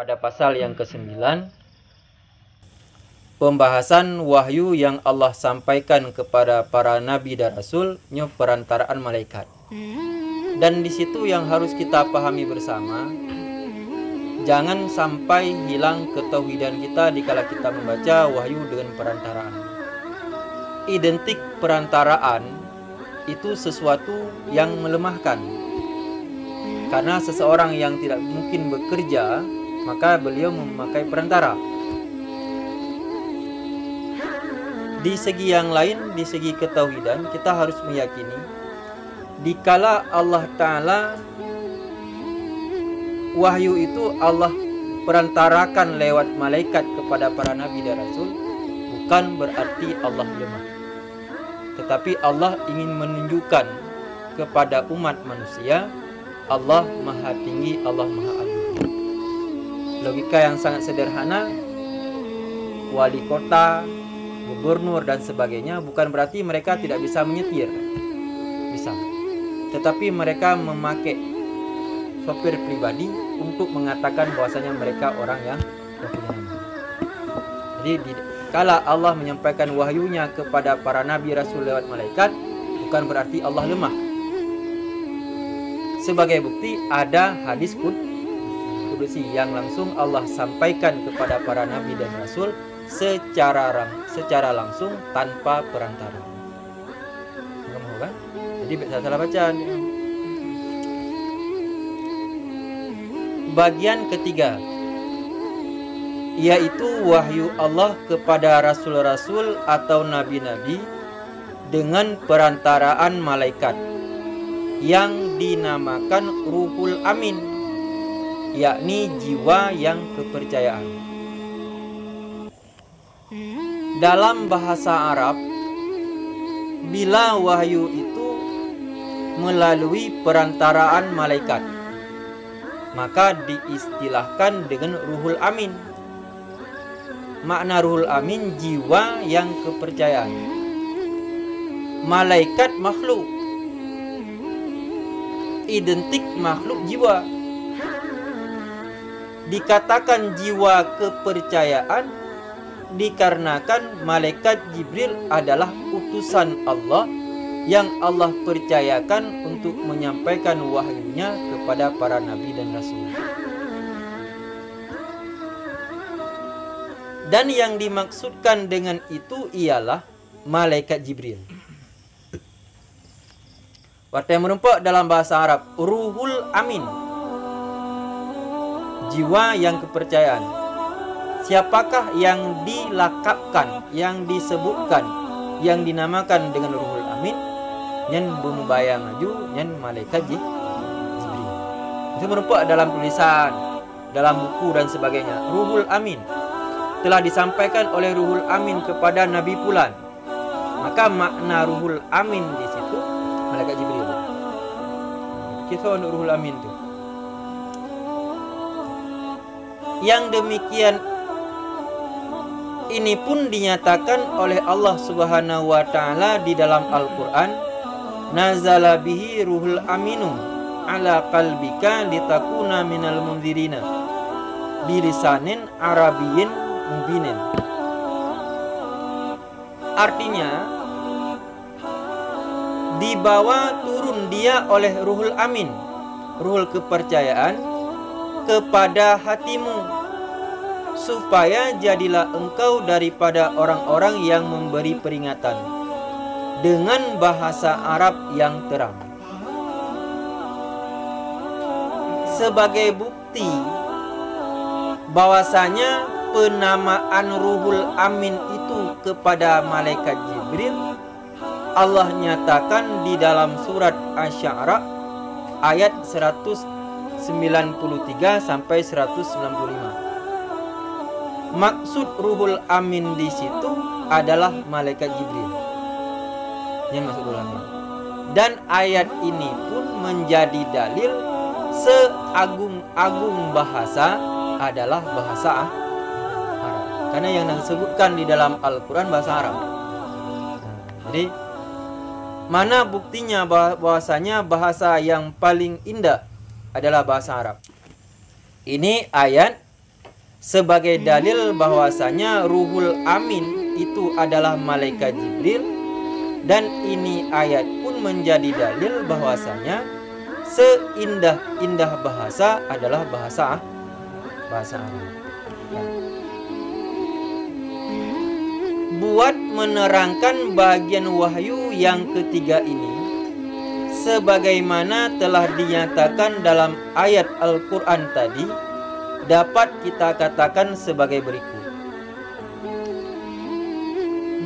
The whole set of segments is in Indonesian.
pada pasal yang ke-9, pembahasan wahyu yang Allah sampaikan kepada para nabi dan rasul nya perantaraan malaikat. Dan di situ yang harus kita pahami bersama, jangan sampai hilang ketauhidan kita dikala kita membaca wahyu dengan perantaraan. Identik perantaraan itu sesuatu yang melemahkan. Karena seseorang yang tidak mungkin bekerja, maka beliau memakai perantara. Di segi yang lain, di segi ketauhidan, kita harus meyakini dikala Allah Ta'ala wahyu itu Allah perantarakan lewat malaikat kepada para nabi dan rasul, bukan berarti Allah lemah. Tetapi Allah ingin menunjukkan kepada umat manusia Allah Maha Tinggi, Allah Maha Agung. Logika yang sangat sederhana, wali kota, gubernur dan sebagainya bukan berarti mereka tidak bisa menyetir. Bisa. Tetapi mereka memakai sopir pribadi untuk mengatakan bahwasanya mereka orang yang punya nama. Jadi kala Allah menyampaikan wahyunya kepada para nabi rasul lewat malaikat, bukan berarti Allah lemah. Sebagai bukti ada hadis kudusi yang langsung Allah sampaikan kepada para nabi dan rasul secara langsung tanpa perantara. Enggak mau kan? Jadi salah bacaan. Bagian ketiga, yaitu wahyu Allah kepada rasul-rasul atau nabi-nabi dengan perantaraan malaikat yang dinamakan Ruhul Amin, yakni jiwa yang kepercayaan. Dalam bahasa Arab, bila wahyu itu melalui perantaraan malaikat, maka diistilahkan dengan Ruhul Amin. Makna Ruhul Amin jiwa yang kepercayaan. Malaikat makhluk, identik makhluk jiwa. Dikatakan jiwa kepercayaan dikarenakan malaikat Jibril adalah utusan Allah yang Allah percayakan untuk menyampaikan wahyunya kepada para nabi dan rasul. Dan yang dimaksudkan dengan itu ialah malaikat Jibril. Waktu yang merumpuk dalam bahasa Arab, Ruhul Amin, jiwa yang kepercayaan. Siapakah yang dilakapkan, yang disebutkan, yang dinamakan dengan Ruhul Amin? Nyen bunu bayang aju, nyen malaikat Jibril. Itu merumpuk dalam tulisan, dalam buku dan sebagainya. Ruhul Amin telah disampaikan oleh Ruhul Amin kepada Nabi Fulan. Maka makna Ruhul Amin di situ malaikat Jibril. Kisah untuk Ruhul Amin itu. Yang demikian ini pun dinyatakan oleh Allah Subhanahu wa taala di dalam Al-Qur'an, nazala bihi ruhul aminu ala qalbika litakuna minal munzirina bilisanin arabiyyin mubinin. Artinya dibawa turun dia oleh Ruhul Amin, Ruhul kepercayaan, kepada hatimu, supaya jadilah engkau daripada orang-orang yang memberi peringatan dengan bahasa Arab yang terang. Sebagai bukti bahwasanya penamaan Ruhul Amin itu kepada malaikat Jibril, Allah nyatakan di dalam surat Asy-Syu'ara ayat 193 sampai 195. Maksud Ruhul Amin di situ adalah malaikat Jibril. Yang maksud Ruhul Amin. Dan ayat ini pun menjadi dalil seagung-agung bahasa adalah bahasa Arab. Karena yang disebutkan di dalam Al-Quran bahasa Arab. Jadi mana buktinya bahwasanya bahasa yang paling indah adalah bahasa Arab? Ini ayat sebagai dalil bahwasanya Ruhul Amin itu adalah malaikat Jibril, dan ini ayat pun menjadi dalil bahwasanya seindah-indah bahasa adalah bahasa Arab. Ya. Buat menerangkan bagian wahyu yang ketiga ini, sebagaimana telah dinyatakan dalam ayat Al-Quran tadi, dapat kita katakan sebagai berikut.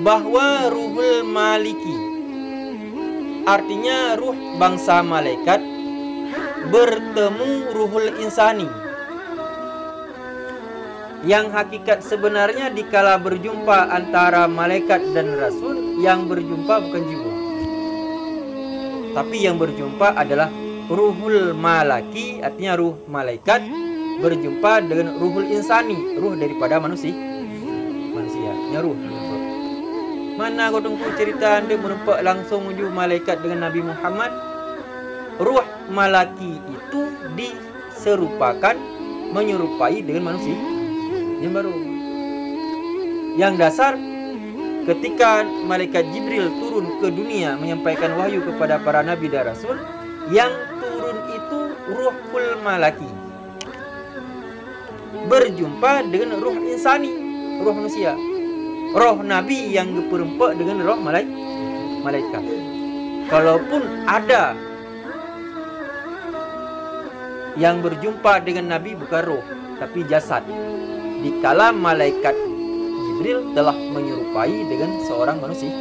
Bahwa Ruhul Maliki, artinya ruh bangsa malaikat, bertemu Ruhul Insani, yang hakikat sebenarnya dikala berjumpa antara malaikat dan rasul, yang berjumpa bukan jiwa, tapi yang berjumpa adalah Ruhul Malaki, artinya ruh malaikat berjumpa dengan Ruhul Insani, ruh daripada manusia, ruh. Mana godongku cerita anda menumpak langsung menuju malaikat dengan Nabi Muhammad. Ruh malaki itu diserupakan, menyerupai dengan manusia. Yang baru. Yang dasar, ketika malaikat Jibril turun ke dunia menyampaikan wahyu kepada para nabi dan rasul, yang turun itu Ruhul Malaki, berjumpa dengan ruh insani, ruh manusia, roh nabi yang berperempat dengan roh malaikat. Kalaupun ada yang berjumpa dengan nabi bukan roh tapi jasad, dikala malaikat Jibril telah menyerupai dengan seorang manusia.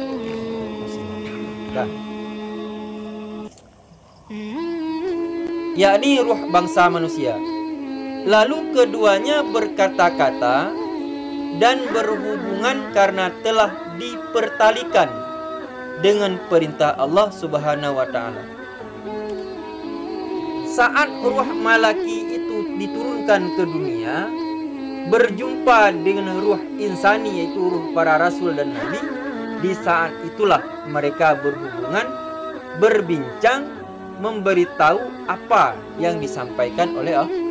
Yakni ruh bangsa manusia. Lalu keduanya berkata-kata dan berhubungan karena telah dipertalikan dengan perintah Allah Subhanahu wa taala. Saat ruh malaki itu diturunkan ke dunia, berjumpa dengan ruh insani, yaitu ruh para rasul dan nabi, di saat itulah mereka berhubungan, berbincang, memberitahu apa yang disampaikan oleh Allah.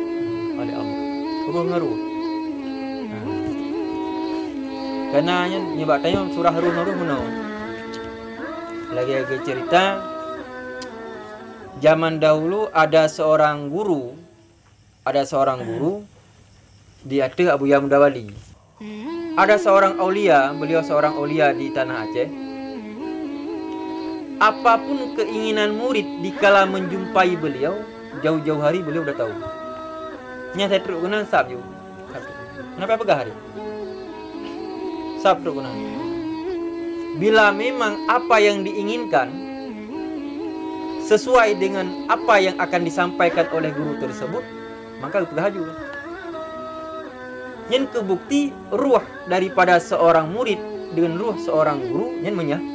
Ruh ngeruh. Karena nyebatanya surah ruh no. Lagi cerita, zaman dahulu ada seorang guru, dia itu Abu Yamdawali. Ada seorang aulia, beliau seorang aulia di tanah Aceh. Apapun keinginan murid dikala menjumpai beliau, jauh-jauh hari beliau udah tahu. Nya saya terus guna sab ju. Kenapa pegah hari? Sab terus guna. Bila memang apa yang diinginkan sesuai dengan apa yang akan disampaikan oleh guru tersebut, maka pegah ju. Yang kebukti ruh daripada seorang murid dengan ruh seorang guru yang menyatu.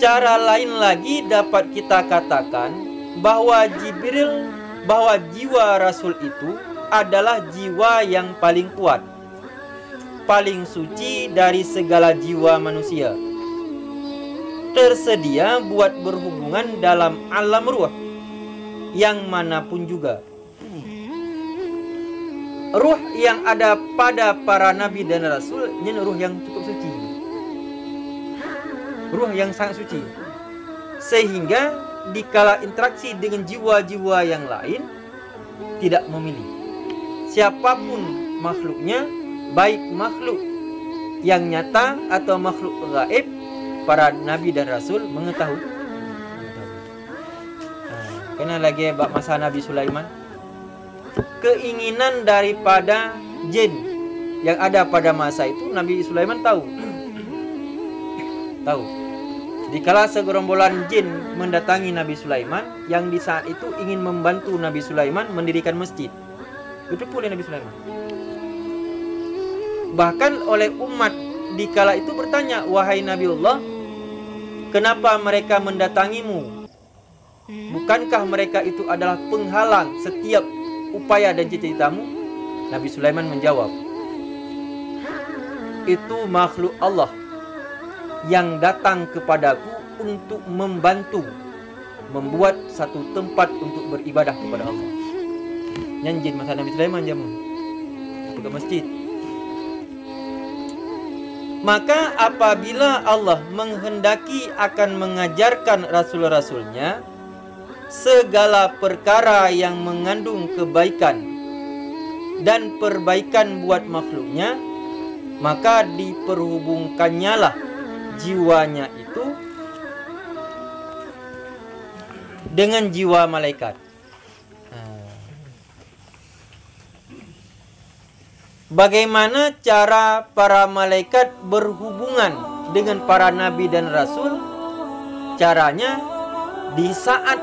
Cara lain lagi dapat kita katakan bahwa jiwa Rasul itu adalah jiwa yang paling kuat, paling suci dari segala jiwa manusia, tersedia buat berhubungan dalam alam ruh yang manapun juga. Ruh yang ada pada para nabi dan rasul ini ruh yang cukup suci, ruh yang sangat suci, sehingga dikala interaksi dengan jiwa-jiwa yang lain tidak memilih siapapun makhluknya, baik makhluk yang nyata atau makhluk gaib, para nabi dan rasul mengetahui. Kena lagi bab masa Nabi Sulaiman, keinginan daripada jin yang ada pada masa itu Nabi Sulaiman tahu. Dikala segerombolan jin mendatangi Nabi Sulaiman, yang di saat itu ingin membantu Nabi Sulaiman mendirikan masjid, itu pula Nabi Sulaiman. Bahkan oleh umat dikala itu bertanya, wahai Nabiullah, kenapa mereka mendatangimu? Bukankah mereka itu adalah penghalang setiap upaya dan cita-citamu? Nabi Sulaiman menjawab, itu makhluk Allah yang datang kepadaku untuk membantu membuat satu tempat untuk beribadah kepada Allah. Nyanjin masa Nabi Sulaiman jamun. masuk ke masjid. Maka apabila Allah menghendaki akan mengajarkan rasul-rasulnya segala perkara yang mengandung kebaikan dan perbaikan buat makhluknya, maka diperhubungkannya lah jiwanya itu dengan jiwa malaikat. Bagaimana cara para malaikat berhubungan dengan para nabi dan rasul? Caranya, di saat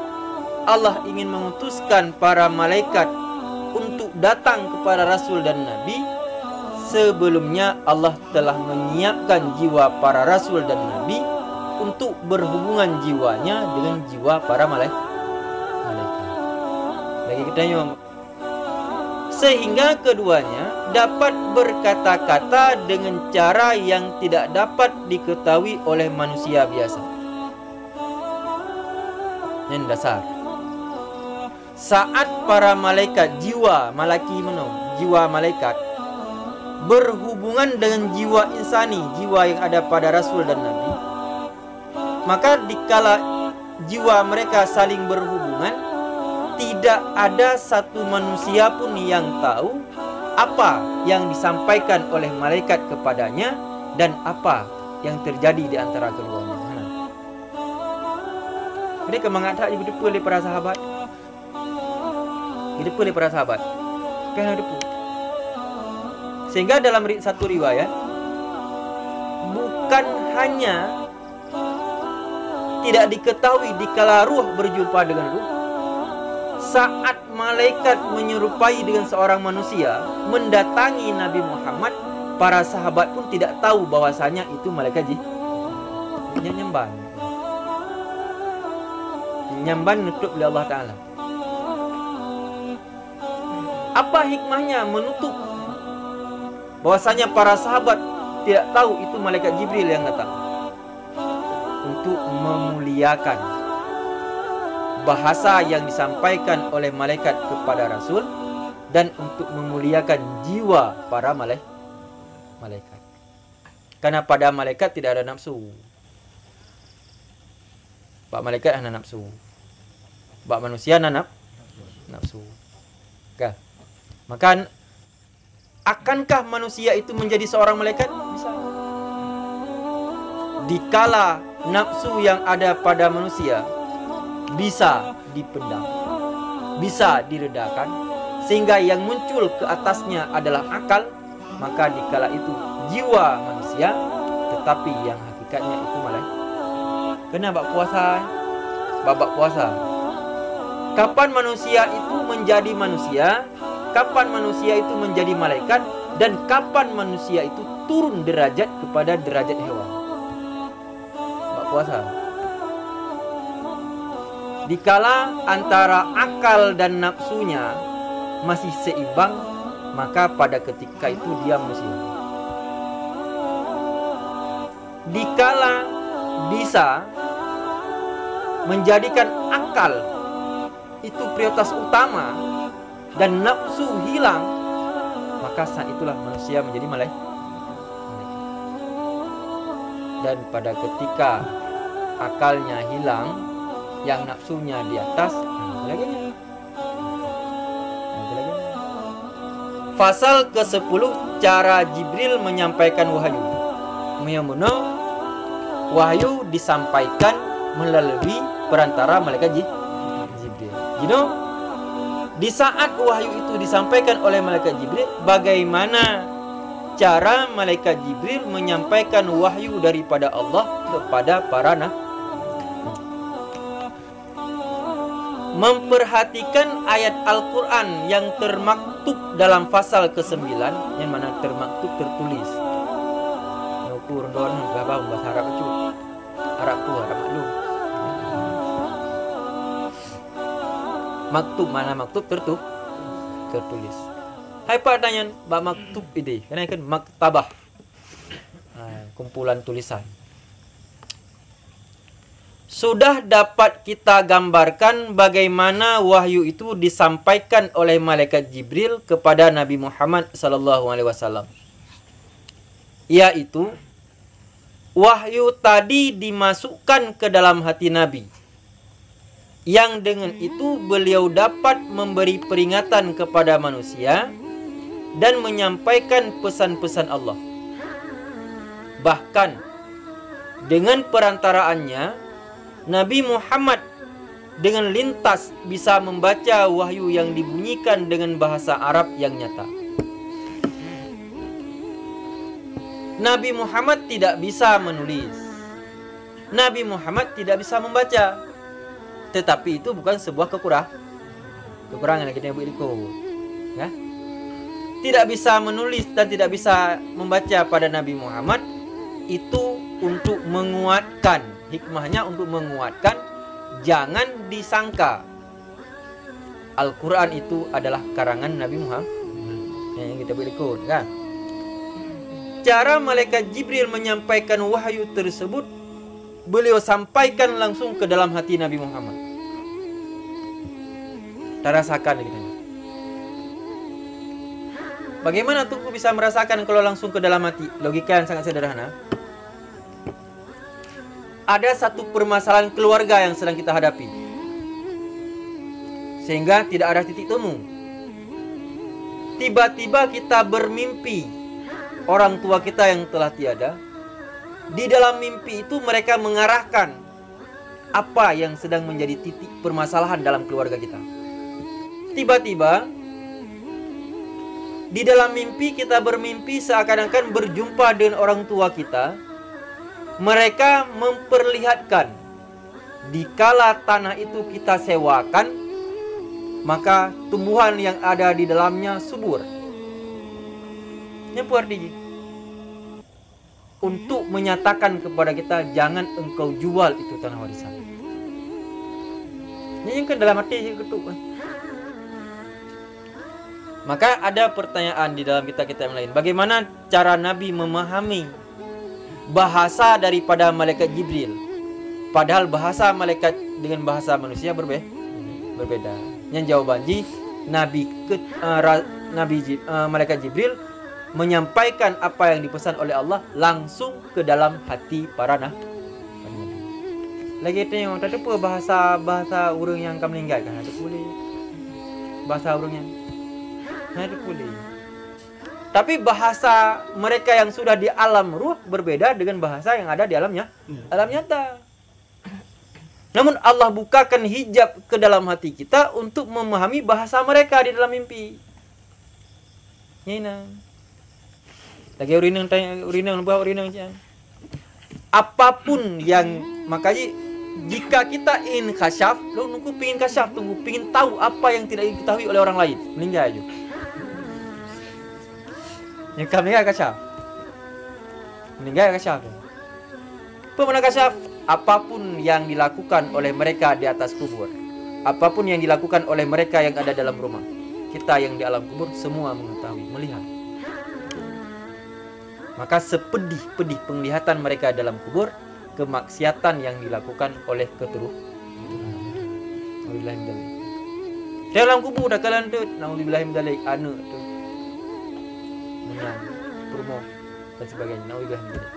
Allah ingin mengutuskan para malaikat untuk datang kepada rasul dan nabi, sebelumnya Allah telah menyiapkan jiwa para rasul dan nabi untuk berhubungan jiwanya dengan jiwa para malaikat. Lagi kita tanya, sehingga keduanya dapat berkata-kata dengan cara yang tidak dapat diketahui oleh manusia biasa. Yang dasar, saat para malaikat jiwa malaikat berhubungan dengan jiwa insani, jiwa yang ada pada rasul dan nabi, maka dikala jiwa mereka saling berhubungan, tidak ada satu manusia pun yang tahu apa yang disampaikan oleh malaikat kepadanya dan apa yang terjadi di antara keduanya. Jadi kemangat ibu depu oleh para sahabat. Hidup oleh para sahabat. Kan depu. Sehingga dalam satu riwayat, bukan hanya tidak diketahui dikala ruh berjumpa dengan ruh, saat malaikat menyerupai dengan seorang manusia mendatangi Nabi Muhammad, para sahabat pun tidak tahu bahwasanya itu malaikat nyamban nutup oleh Allah Ta'ala. Apa hikmahnya menutup bahwasanya para sahabat tidak tahu itu malaikat Jibril yang datang? Untuk memuliakan bahasa yang disampaikan oleh malaikat kepada rasul dan untuk memuliakan jiwa para malaikat. Karena pada malaikat tidak ada nafsu. Bak malaikat ada nafsu. Bak manusia ada nafsu. Kan? Maka akankah manusia itu menjadi seorang malaikat? Bisa. Dikala nafsu yang ada pada manusia bisa dipendam, bisa diredakan, sehingga yang muncul ke atasnya adalah akal, maka dikala itu jiwa manusia, tetapi yang hakikatnya itu malaikat. Kena bab puasa, babak puasa. Kapan manusia itu menjadi manusia, kapan manusia itu menjadi malaikat, dan kapan manusia itu turun derajat kepada derajat hewan. Bab puasa. Dikala antara akal dan nafsunya masih seimbang, maka pada ketika itu dia manusia. Dikala bisa menjadikan akal itu prioritas utama dan nafsu hilang, maka saat itulah manusia menjadi malaikat. Dan pada ketika akalnya hilang, yang nafsunya di atas, lagi. Pasal ke-10, cara Jibril menyampaikan wahyu. Menyampaikan wahyu disampaikan melalui perantara malaikat Jibril. Di saat wahyu itu disampaikan oleh malaikat Jibril, bagaimana cara malaikat Jibril menyampaikan wahyu daripada Allah kepada para nabi? Memperhatikan ayat Al-Quran yang termaktub dalam pasal ke-9, yang mana termaktub tertulis. Ukur don gabah bahasa Arab itu. Arab tu Arab maklum. Maktub mana maktub tertulis. Hai pertanyaan, bab maktub ini, karena kan maktabah. Kumpulan tulisan. sudah dapat kita gambarkan bagaimana wahyu itu disampaikan oleh malaikat Jibril kepada Nabi Muhammad SAW. Yaitu wahyu tadi dimasukkan ke dalam hati Nabi, yang dengan itu beliau dapat memberi peringatan kepada manusia dan menyampaikan pesan-pesan Allah. Bahkan dengan perantaraannya Nabi Muhammad dengan lintas bisa membaca wahyu yang dibunyikan dengan bahasa Arab yang nyata. Nabi Muhammad tidak bisa menulis. Nabi Muhammad tidak bisa membaca. Tetapi itu bukan sebuah kekurangan yang kita buat ya. Tidak bisa menulis dan tidak bisa membaca pada Nabi Muhammad itu untuk menguatkan, hikmahnya untuk menguatkan, jangan disangka Al-Quran itu adalah karangan Nabi Muhammad yang kita boleh ikut kan. Cara malaikat Jibril menyampaikan wahyu tersebut, beliau sampaikan langsung ke dalam hati Nabi Muhammad. Kita rasakan gitu. Bagaimana tubuh bisa merasakan kalau langsung ke dalam hati? Logika yang sangat sederhana. Ada satu permasalahan keluarga yang sedang kita hadapi, sehingga tidak ada titik temu. Tiba-tiba kita bermimpi orang tua kita yang telah tiada. Di dalam mimpi itu mereka mengarahkan apa yang sedang menjadi titik permasalahan dalam keluarga kita. Tiba-tiba di dalam mimpi kita bermimpi seakan-akan berjumpa dengan orang tua kita. Mereka memperlihatkan dikala tanah itu kita sewakan, maka tumbuhan yang ada di dalamnya subur. Ini artinya untuk menyatakan kepada kita, jangan engkau jual itu tanah warisan. Ini yang ke dalam hati ketuk. Maka ada pertanyaan di dalam kitab-kitab yang lain. Bagaimana cara Nabi memahami bahasa daripada malaikat Jibril, padahal bahasa malaikat dengan bahasa manusia berbeda. Yang jawaban malaikat Jibril menyampaikan apa yang dipesan oleh Allah langsung ke dalam hati para nabi. Lagi tengok tak apa bahasa orang yang kamu meninggalkan, ada boleh bahasa orangnya, ada boleh. Tapi bahasa mereka yang sudah di alam ruh berbeda dengan bahasa yang ada di alamnya, alam nyata. Namun Allah bukakan hijab ke dalam hati kita untuk memahami bahasa mereka di dalam mimpi. Ini lagi urinang apapun yang, makanya jika kita ingin kasyaf, lu nunggu pingin kasyaf, pingin tahu apa yang tidak diketahui oleh orang lain, meninggal aja. Yang kami meninggal kasyaf. Meninggal kasyaf. Pemenang kasyaf, apapun yang dilakukan oleh mereka di atas kubur, apapun yang dilakukan oleh mereka yang ada dalam rumah, kita yang di alam kubur semua mengetahui, melihat. Maka sepedih-pedih penglihatan mereka dalam kubur, kemaksiatan yang dilakukan oleh keturunan. Dalam kubur dah kalian tu, naudzubillah min dzalik, anak tu menang, promo dan sebagainya. Naudzubillah min dzalik.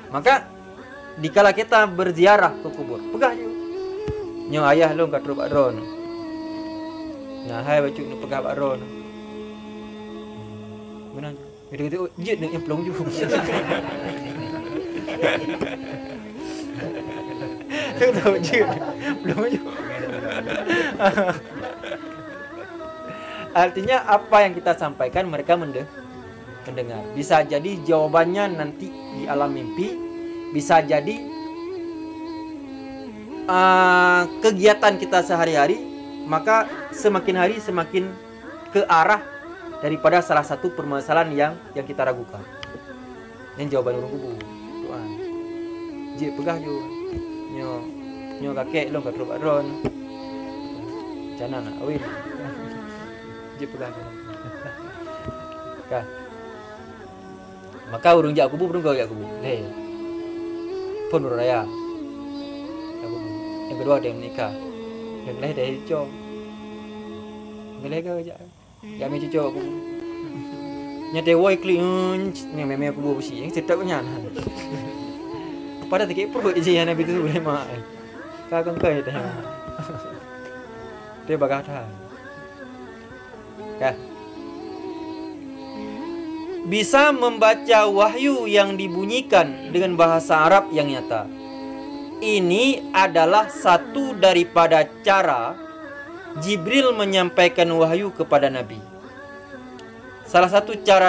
Maka dikala kita berziarah ke kubur, pegah je. Nyo ayah lu kat Pak Ron. Nah, hai baju nu pegah Pak Ron. Benar. Dia kata, "Oh, je nak nyemplung je." Tu tahu je. Belum je. Artinya apa yang kita sampaikan mereka mendengar. Bisa jadi jawabannya nanti di alam mimpi, bisa jadi kegiatan kita sehari-hari, maka semakin hari semakin ke arah daripada salah satu permasalahan yang kita ragukan. Yang jawaban urung kubur. Tuan. Je pegah jo. Nyo kakek long kat Pak Ron. Jana nak awin. Je pegah. Kan. Maka urung jak kubur urung kau jak kubur. pun raya. Yang kedua ada yang menikah. Yang lain dari cucu. Yang lain ke aja. Ya me cucu aku. Nya dewa iklim ni meme aku buat besi. Yang cetak punya. Pada tikik perut je yang Nabi tu boleh mak. Kau kai dah. Dia bagata. Ya. Bisa membaca wahyu yang dibunyikan dengan bahasa Arab yang nyata. Ini adalah satu daripada cara Jibril menyampaikan wahyu kepada Nabi. Salah satu cara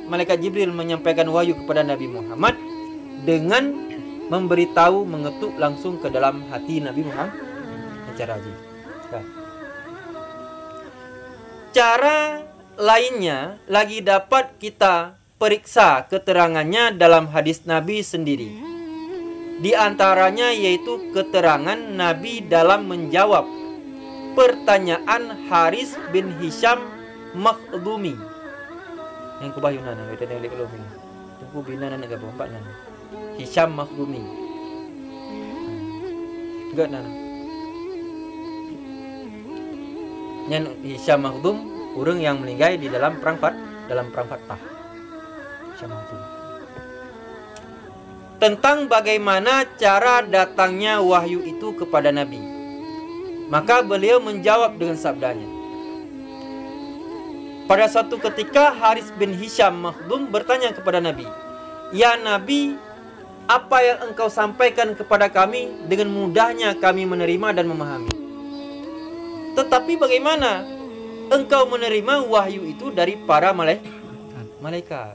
malaikat Jibril menyampaikan wahyu kepada Nabi Muhammad dengan memberitahu, mengetuk langsung ke dalam hati Nabi Muhammad. Cara Jibril. Cara lainnya lagi dapat kita periksa keterangannya dalam hadis Nabi sendiri. Di antaranya yaitu keterangan Nabi dalam menjawab pertanyaan Haris bin Hisham Makhdumi. Yang kubayunan ada yang leklo ni. Tunggu bina nak gapo empat nan. Hisham Makhdumi. Enggak nan. Yang Hisham Makhdum orang yang meninggal di dalam perang Fattah. Hisham Makhdum. Tentang bagaimana cara datangnya wahyu itu kepada Nabi. Maka beliau menjawab dengan sabdanya. Pada suatu ketika Haris bin Hisham Makhdum bertanya kepada Nabi, "Ya Nabi, apa yang engkau sampaikan kepada kami dengan mudahnya kami menerima dan memahami. Tetapi bagaimana engkau menerima wahyu itu dari para malaikat?"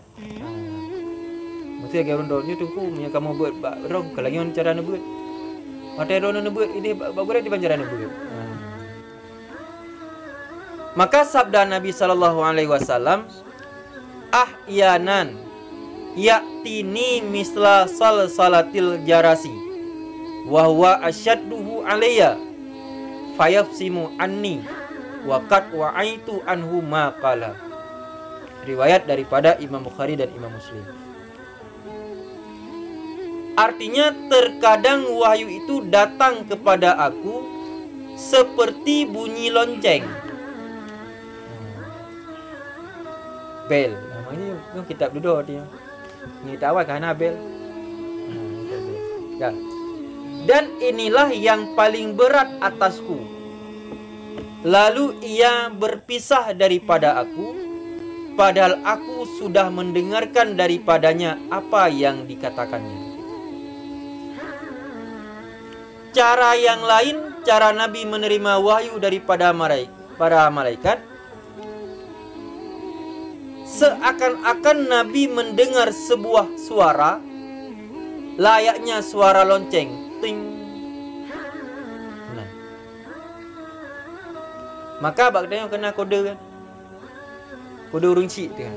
Mesti agak rondolnya tunggu punya kamu buat rong kalau lagi cara nak buat. Mata rono nak buat ini baguslah di banjaran nak buat. Maka sabda Nabi sallallahu alaihi wasallam, "Ahyanan ya'tini misla salsalatil jarasi wa huwa asyadduhu alayya fayafsimu anni wa qad wa'aitu anhu ma qala." Riwayat daripada Imam Bukhari dan Imam Muslim. Artinya terkadang wahyu itu datang kepada aku seperti bunyi lonceng. Bel namanya kan kitab duduk dia. Ni tawai kan bel. Ya. Dan inilah yang paling berat atasku. Lalu ia berpisah daripada aku, padahal aku sudah mendengarkan daripadanya apa yang dikatakannya. Cara yang lain, cara Nabi menerima wahyu daripada para malaikat, seakan-akan Nabi mendengar sebuah suara layaknya suara lonceng. Ting. Nah. Maka bagdanya kena kode kan. Kode urung cik tu kan.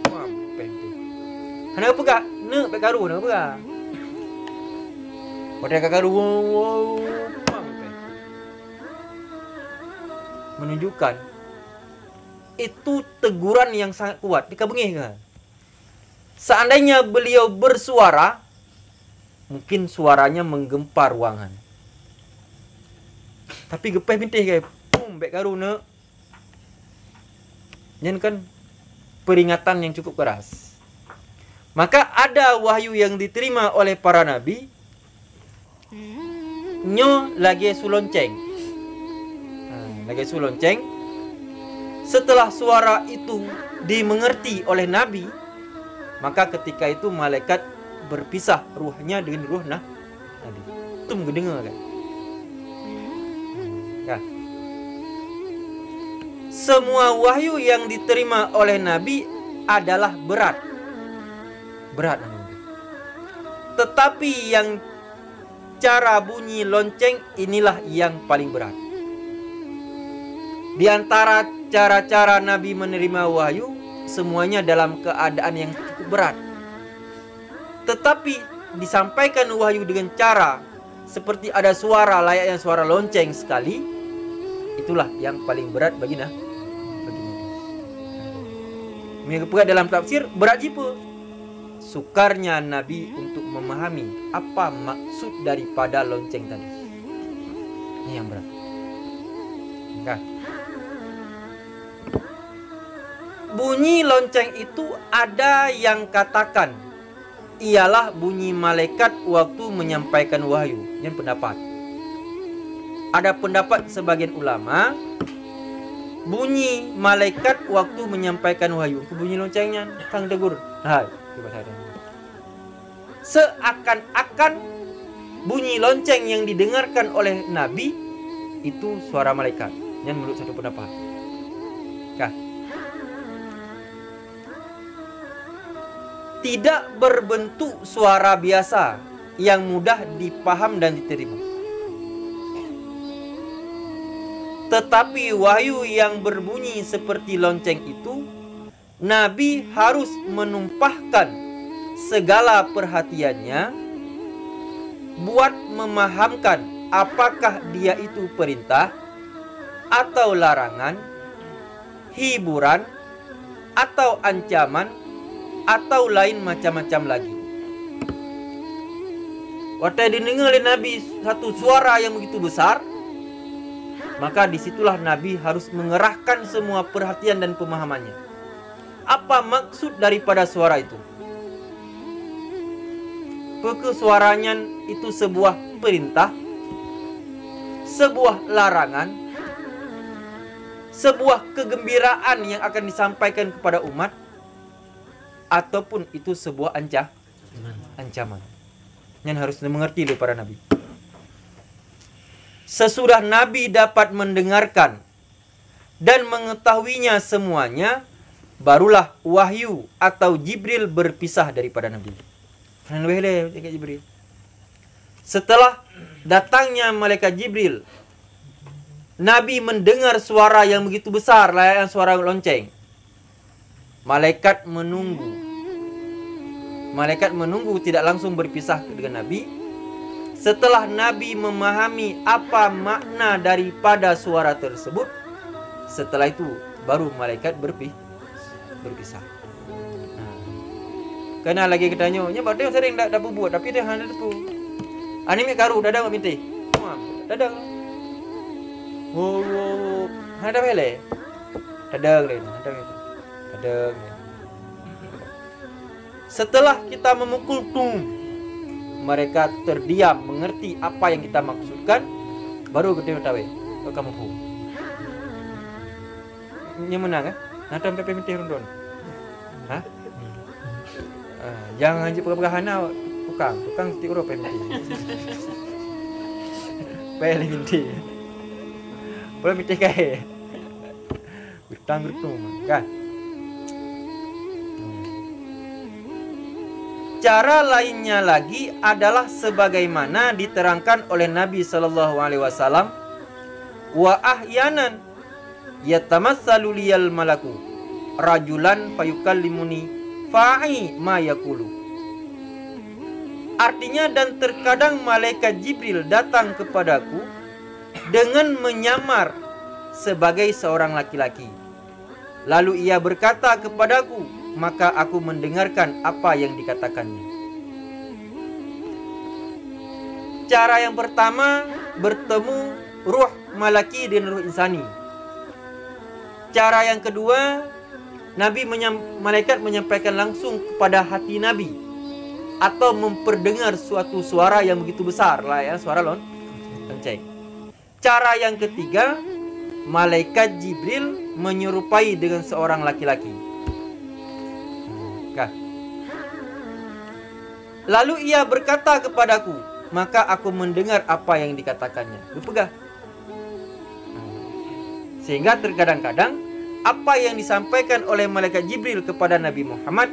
Mampeh tu. Kenapa gak? Nak pek karu nak apa? Pada kakaru menunjukkan itu teguran yang sangat kuat. Dikabengih kan? Seandainya beliau bersuara, mungkin suaranya menggempar ruangan. Tapi gepeh pintih ke, pum bek karu nak. Ini kan peringatan yang cukup keras. Maka ada wahyu yang diterima oleh para nabi. Nyo lagi sulonceng. Lagi sulonceng. Setelah suara itu dimengerti oleh Nabi, maka ketika itu malaikat berpisah ruhnya dengan ruh Nabi. Itu mendengar kan? Ya. Semua wahyu yang diterima oleh Nabi adalah berat. Berat. Tetapi yang cara bunyi lonceng inilah yang paling berat. Di antara cara-cara Nabi menerima wahyu, semuanya dalam keadaan yang cukup berat. Tetapi disampaikan wahyu dengan cara seperti ada suara layaknya suara lonceng sekali, itulah yang paling berat bagi Nabi. Mereka dalam tafsir berat jipa. sukarnya Nabi untuk memahami apa maksud daripada lonceng tadi. Ini yang berat. Nah, bunyi lonceng itu ada yang katakan ialah bunyi malaikat waktu menyampaikan wahyu. Ini pendapat. Ada pendapat sebagian ulama, bunyi malaikat waktu menyampaikan wahyu. Bunyi loncengnya tang tegur. Hai, seakan-akan bunyi lonceng yang didengarkan oleh Nabi itu suara malaikat. Yang menurut satu pendapat. Kah? Tidak berbentuk suara biasa yang mudah dipaham dan diterima. Tetapi wahyu yang berbunyi seperti lonceng itu, Nabi harus menumpahkan segala perhatiannya buat memahamkan apakah dia itu perintah atau larangan, hiburan atau ancaman, atau lain macam-macam lagi. Waktu didengar oleh Nabi satu suara yang begitu besar, maka disitulah Nabi harus mengerahkan semua perhatian dan pemahamannya. Apa maksud daripada suara itu? Apakah suaranya itu sebuah perintah, sebuah larangan, sebuah kegembiraan yang akan disampaikan kepada umat, ataupun itu sebuah ancaman. Yang harus dimengerti oleh para Nabi. Sesudah Nabi dapat mendengarkan dan mengetahuinya semuanya, barulah wahyu atau Jibril berpisah daripada Nabi. Setelah datangnya malaikat Jibril, Nabi mendengar suara yang begitu besar, layaknya suara lonceng. Malaikat menunggu tidak langsung berpisah dengan Nabi. Setelah Nabi memahami apa makna daripada suara tersebut, setelah itu baru malaikat berpisah. Kena lagi ketanya, nya dia sering dak buat tapi dia hanya tu. Anime karu dadang minta. Dadang. Wow. Ada bele. Dadang lain, dadang. Setelah kita memukul tum, mereka terdiam mengerti apa yang kita maksudkan, baru kita tahu kamu hu. Ini menang kan? Nanti sampai minta rundon. Hah? Jangan je pergahana tukang ti uro minta. Pele minta. Boleh minta kae. Utang tum kan? Cara lainnya lagi adalah sebagaimana diterangkan oleh Nabi sallallahu alaihi wasallam, wa ahyanan yatamassalu liyal malaku rajulan fayukallimuni fa'i ma yaqulu. Artinya, dan terkadang malaikat Jibril datang kepadaku dengan menyamar sebagai seorang laki-laki. Lalu ia berkata kepadaku, maka aku mendengarkan apa yang dikatakannya. Cara yang pertama, bertemu ruh malaki dan ruh insani. Cara yang kedua, malaikat menyampaikan langsung kepada hati Nabi, atau memperdengar suatu suara yang begitu besar, ya, suara lonceng. Cara yang ketiga, malaikat Jibril menyerupai dengan seorang laki-laki. Lalu ia berkata kepadaku, maka aku mendengar apa yang dikatakannya. Berpegang. Sehingga terkadang-kadang apa yang disampaikan oleh malaikat Jibril kepada Nabi Muhammad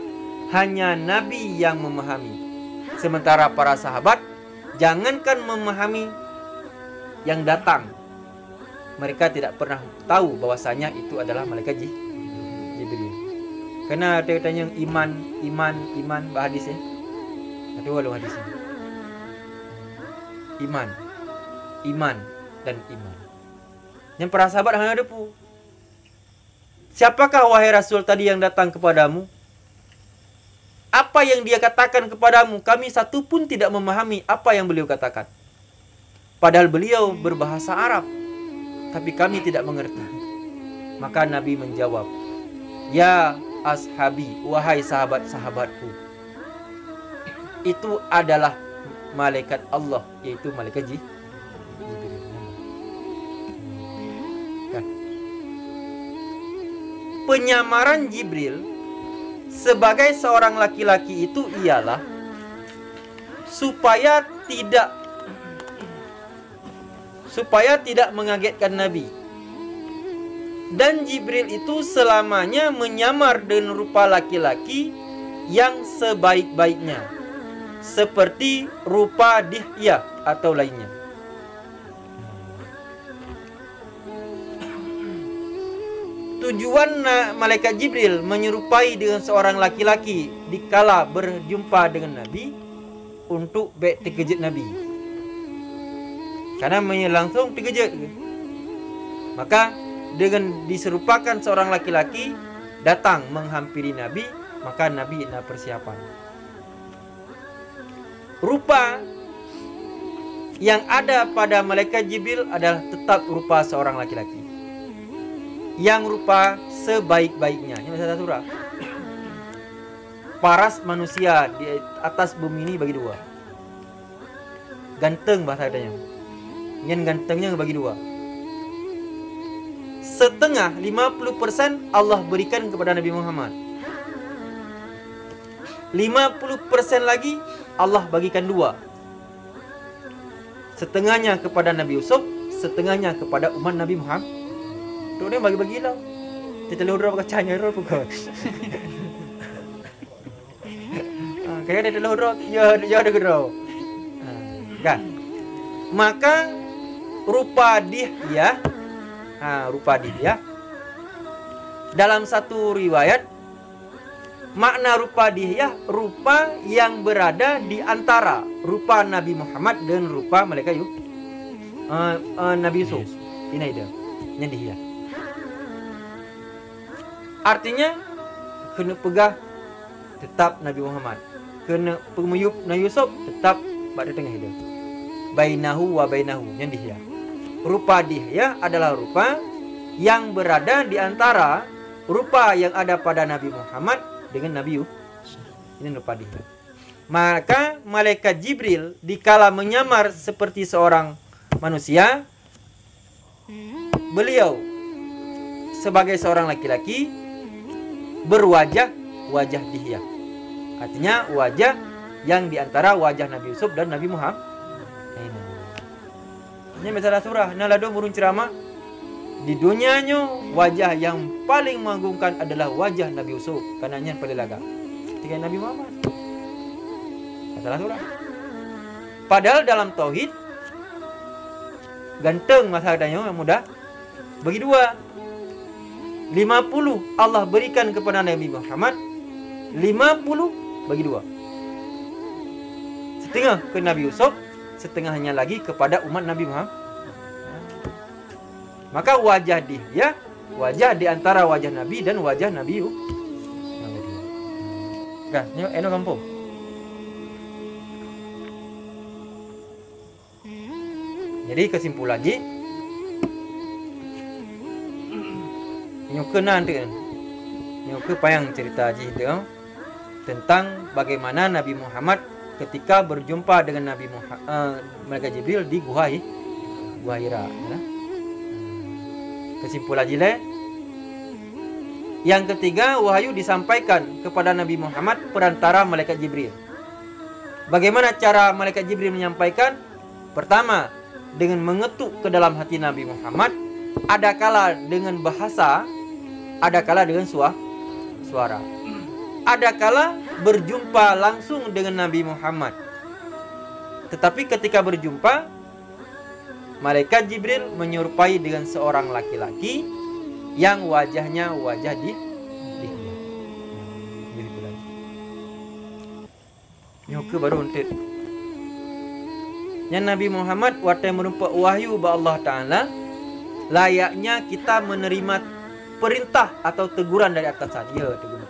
hanya Nabi yang memahami. Sementara para sahabat jangankan memahami yang datang, mereka tidak pernah tahu bahwasanya itu adalah malaikat Jibril. Karena dia tanya iman bahadis ya. Ada walau hadis ini. Iman dan iman. Yang para sahabat hanya ada pu. Siapakah wahai Rasul tadi yang datang kepadamu? Apa apa yang dia katakan kepadamu, kami satu pun tidak memahami apa yang beliau katakan. Padahal beliau berbahasa Arab, tapi kami tidak mengerti. Maka Nabi menjawab, ya ashabi, wahai sahabat-sahabatku, itu adalah malaikat Allah, yaitu malaikat Jibril. Kan? Penyamaran Jibril sebagai seorang laki-laki itu ialah supaya tidak mengagetkan Nabi. Dan Jibril itu selamanya menyamar dengan rupa laki-laki yang sebaik-baiknya, seperti rupa Dihya atau lainnya. Tujuan malaikat Jibril menyerupai dengan seorang laki-laki dikala berjumpa dengan Nabi untuk terkejut Nabi. Karena langsung terkejut. Maka dengan diserupakan seorang laki-laki datang menghampiri Nabi, maka Nabi nak persiapan. Rupa yang ada pada malaikat Jibril adalah tetap rupa seorang laki-laki, yang rupa sebaik-baiknya. Ini bahasa surah. Paras manusia di atas bumi ini bagi dua. Ganteng bahasa katanya. Yang gantengnya bagi dua. Setengah 50% Allah berikan kepada Nabi Muhammad. 50% lagi Allah bagikan dua. Setengahnya kepada Nabi Yusuf, setengahnya kepada umat Nabi Muhammad. Tu dia bagi-bagi lah. Kita lurus kacanya roh pukul. Kayak ada lurus, ya ada gerau. Kan? Maka rupa Dihya, rupa Dihya dalam satu riwayat, makna rupa Dihya rupa yang berada di antara rupa Nabi Muhammad dan rupa malaikat Nabi Yusuf. Ini dia, ini Dihya. Artinya kena pegah tetap Nabi Muhammad, kena pemuyup Nabi Yusuf tetap pada tengah dia. Bainahu wa bainahu, yang Dihya. Rupa Dihya adalah rupa yang berada di antara rupa yang ada pada Nabi Muhammad dengan Nabi Yusuf. Ini rupa Dihya. Maka malaikat Jibril dikala menyamar seperti seorang manusia, beliau sebagai seorang laki-laki berwajah wajah Dihya. Artinya wajah yang diantara wajah Nabi Yusuf dan Nabi Muhammad. Ini masalah surah. Nalado murun ceramah. Di dunianya wajah yang paling mengagumkan adalah wajah Nabi Yusuf. Karena yang paling laga. Ketika Nabi Muhammad. Masalah surah. Padahal dalam tauhid ganteng masalahnya yang mudah bagi dua. 50 Allah berikan kepada Nabi Muhammad, 50 bagi dua. Setengah ke Nabi Yusuf, setengahnya lagi kepada umat Nabi Muhammad. Maka wajah dia, wajah di antara wajah Nabi dan wajah Nabi Yusuf. Kan, ni eno kampung. Jadi kesimpulan lagi, nyuka nanti, nyuka payang cerita aja itu tentang bagaimana Nabi Muhammad ketika berjumpa dengan Nabi malaikat Jibril di Gua Hira. Ya. Kesimpulan aja. Yang ketiga, wahyu disampaikan kepada Nabi Muhammad perantara malaikat Jibril. Bagaimana cara malaikat Jibril menyampaikan? Pertama, dengan mengetuk ke dalam hati Nabi Muhammad, ada kala dengan bahasa, ada kala dengan suara. Ada kala berjumpa langsung dengan Nabi Muhammad. Tetapi ketika berjumpa, malaikat Jibril menyerupai dengan seorang laki-laki yang wajahnya wajah Dihya. Nyuka baru untuk yang Nabi Muhammad waktu merupa wahyu ba Allah Ta'ala, layaknya kita menerima perintah atau teguran dari atasan. Ya, teguran.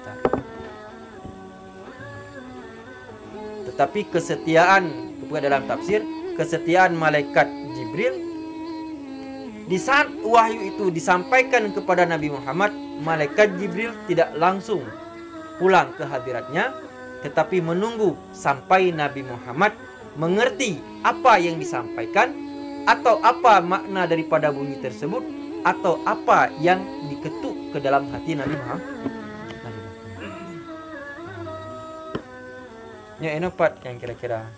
Tetapi kesetiaan dalam tafsir, kesetiaan malaikat Jibril di saat wahyu itu disampaikan kepada Nabi Muhammad, malaikat Jibril tidak langsung pulang ke hadiratnya, tetapi menunggu sampai Nabi Muhammad mengerti apa yang disampaikan, atau apa makna daripada bunyi tersebut, atau apa yang diketuk ke dalam hati Nabi Muhammad. Ya, ini part yang kira-kira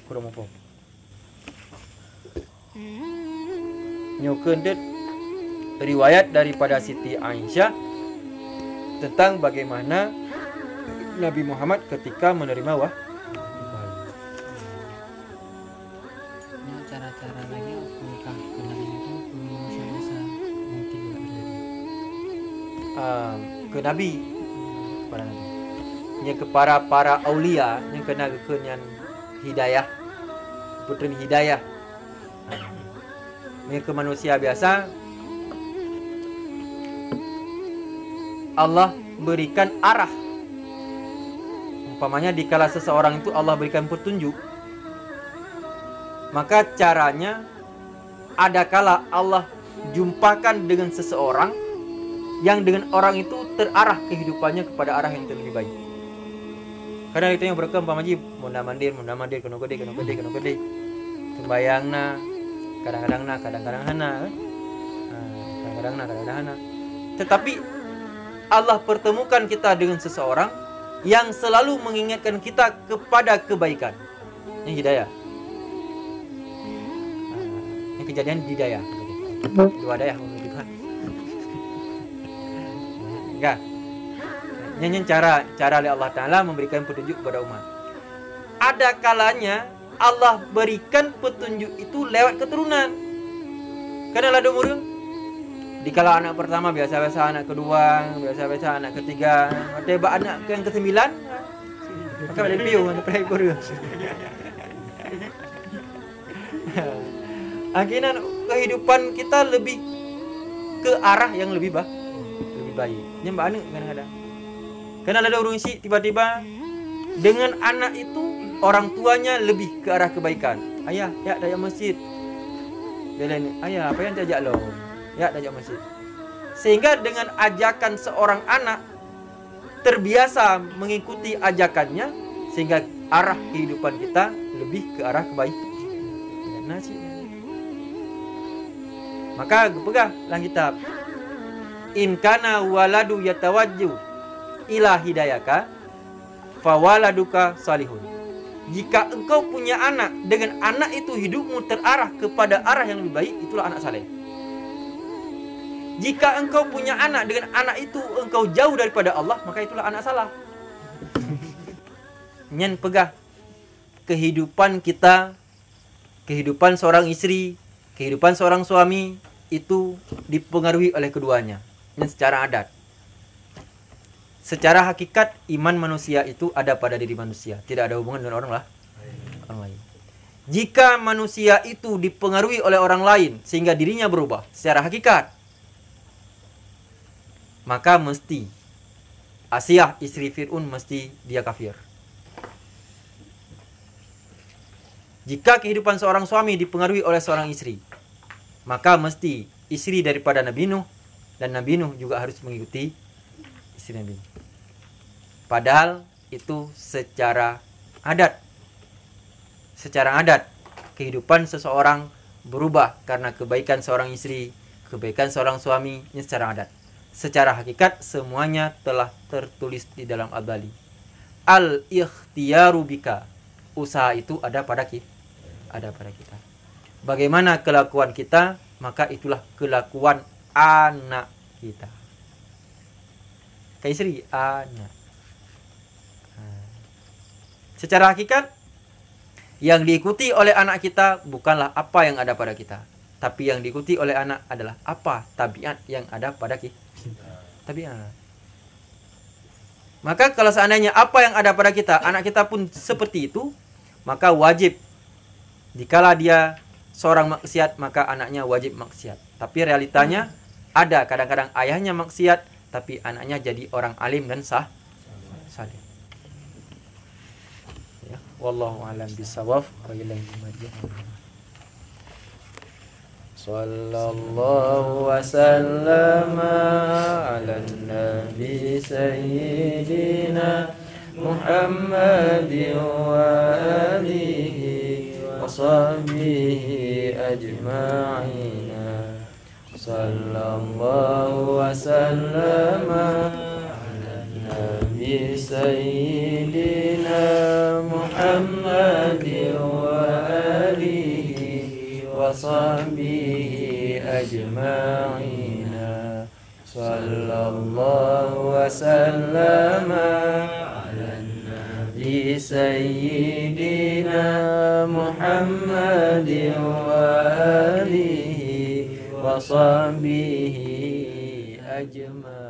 kurang apa. Nyokendet riwayat daripada Siti Aisyah tentang bagaimana Nabi Muhammad ketika menerima wahyu. Cara-cara lagi apakah Nabi itu biasa mungkin juga terjadi? Ke Nabi, para Nabi, yang kepada para aulia yang kena kekenyan hidayah, putri hidayah. Yang ke manusia biasa, Allah berikan arah. Umpamanya dikala seseorang itu Allah berikan petunjuk, maka caranya ada kala Allah jumpakan dengan seseorang yang dengan orang itu terarah kehidupannya kepada arah yang lebih baik. Karena itu yang berkah umpamanya munda mandir kena gede sembayangna kadang-kadang hana, kadang-kadang hana. Tetapi Allah pertemukan kita dengan seseorang yang selalu mengingatkan kita kepada kebaikan. Yang hidayah. Yang kejadian hidayah. Dua dayah menunjukkan. Enggak. Nyanyi cara oleh Allah Ta'ala memberikan petunjuk kepada umat. Ada kalanya Allah berikan petunjuk itu lewat keturunan. Karena lada murung. Dikala anak pertama biasa-biasa, anak kedua biasa-biasa, anak ketiga, tiba anak yang ke-9, maka ada piu untuk prekor. Akhirnya kehidupan kita lebih ke arah yang lebih baik. Ini mbak anu kadang-kadang. Karena ada urung isi tiba-tiba dengan anak itu orang tuanya lebih ke arah kebaikan. Ayah, ya dajak masjid. Dia lain, ayah, apa yang diajak lo? Ya dajak masjid. Sehingga dengan ajakan seorang anak terbiasa mengikuti ajakannya, sehingga arah kehidupan kita lebih ke arah kebaikan. Maka pegang lang kitab. In kana waladu yatawajju ila hidayaka fawaladuka salihun. Jika engkau punya anak, dengan anak itu hidupmu terarah kepada arah yang lebih baik, itulah anak saleh. Jika engkau punya anak, dengan anak itu engkau jauh daripada Allah, maka itulah anak salah. Nyen pegah kehidupan kita, kehidupan seorang istri, kehidupan seorang suami itu dipengaruhi oleh keduanya. Nyen secara adat. Secara hakikat iman manusia itu ada pada diri manusia, tidak ada hubungan dengan orang lain. Jika manusia itu dipengaruhi oleh orang lain sehingga dirinya berubah secara hakikat, maka mesti Asiyah istri Fir'aun mesti dia kafir. Jika kehidupan seorang suami dipengaruhi oleh seorang istri, maka mesti istri daripada Nabi Nuh, dan Nabi Nuh juga harus mengikuti istri Nabi. Padahal itu secara adat. Secara adat kehidupan seseorang berubah karena kebaikan seorang istri, kebaikan seorang suami, ini secara adat. Secara hakikat semuanya telah tertulis di dalam Al-Bali. Al-ikhtiyaru bika. Usaha itu ada pada kita. Bagaimana kelakuan kita, maka itulah kelakuan anak kita. Kayak istri, anak. Secara hakikat, yang diikuti oleh anak kita bukanlah apa yang ada pada kita, tapi yang diikuti oleh anak adalah apa tabiat yang ada pada kita. Tabiat. Maka kalau seandainya apa yang ada pada kita, anak kita pun seperti itu, maka wajib, dikala dia seorang maksiat, maka anaknya wajib maksiat. Tapi realitanya ada kadang-kadang ayahnya maksiat, tapi anaknya jadi orang alim dan saleh. Wallahu a'lam bishawab. Wa ilaihi marji'un. Sallallahu wa sallama ala nabi sayyidina Muhammadin wa alihi wa sahbihi ajma'ina. Sallallahu wa sallama ala nabi sayyidina Muhammadin wa alihi wa sahbihi ajma'ina. Sallallahu wa sallama ala nabi sayyidina Muhammadin wa alihi wa sahbihi ajma'in.